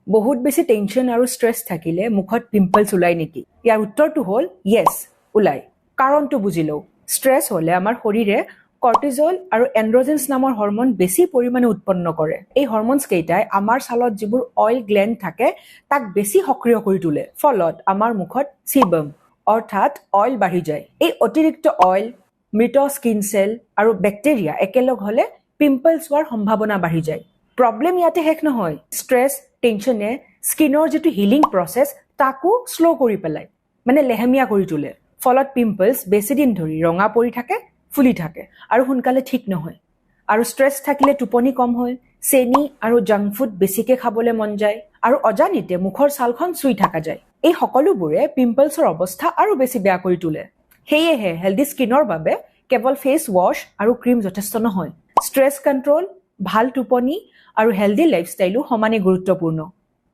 বহুত বেছি টেনশ্যন আৰু ষ্ট্ৰেছ থাকিলে মুখত পিম্পলছ ওলাই নেকি? ইয়াৰ উত্তৰটো হ'ল য়েছ, ওলাই। কাৰণটো বুজি লওঁ। ষ্ট্ৰেছ হ'লে আমাৰ শৰীৰে কৰ্টিজল আৰু এণ্ড্ৰজেন্স নামৰ হৰমন বেছি পৰিমাণে উৎপন্ন কৰে। এই হৰমনছ কেইটাই আমাৰ ছালত যিবোৰ অইল গ্লেণ্ড থাকে তাক বেছি সক্ৰিয় কৰি তোলে। ফলত আমাৰ মুখত চিবম অৰ্থাৎ অইল বাঢ়ি যায়। এই অতিৰিক্ত অইল, মৃত স্কিন চেল আৰু বেক্টেৰিয়া একেলগ হ'লে পিম্পলছ হোৱাৰ সম্ভাৱনা বাঢ়ি যায়। প্ৰব্লেম ইয়াতে শেষ নহয়। ষ্ট্ৰেছ, টেনশ্যনে স্কিনৰ যিটো হিলিং প্ৰচেছ তাকো শ্ল' কৰি পেলায়, মানে লেহেমীয়া কৰি তোলে। ফলত পিম্পলছ বেছিদিন ধৰি ৰঙা পৰি থাকে, ফুলি থাকে আৰু সোনকালে ঠিক নহয়। আৰু ষ্ট্ৰেছ থাকিলে টোপনি কম হয়, চেনি আৰু জাংক ফুড বেছিকৈ খাবলৈ মন যায় আৰু অজানিতে মুখৰ ছালখন চুই থকা যায়। এই সকলোবোৰে পিম্পলছৰ অৱস্থা আৰু বেছি বেয়া কৰি তোলে। সেয়েহে হেল্ডি স্কিনৰ বাবে কেৱল ফেচ ৱাছ আৰু ক্ৰীম যথেষ্ট নহয়। ষ্ট্ৰেছ কণ্ট্ৰল, ভাল টোপনি আৰু হেল্ডি লাইফষ্টাইলো সমানে গুৰুত্বপূৰ্ণ।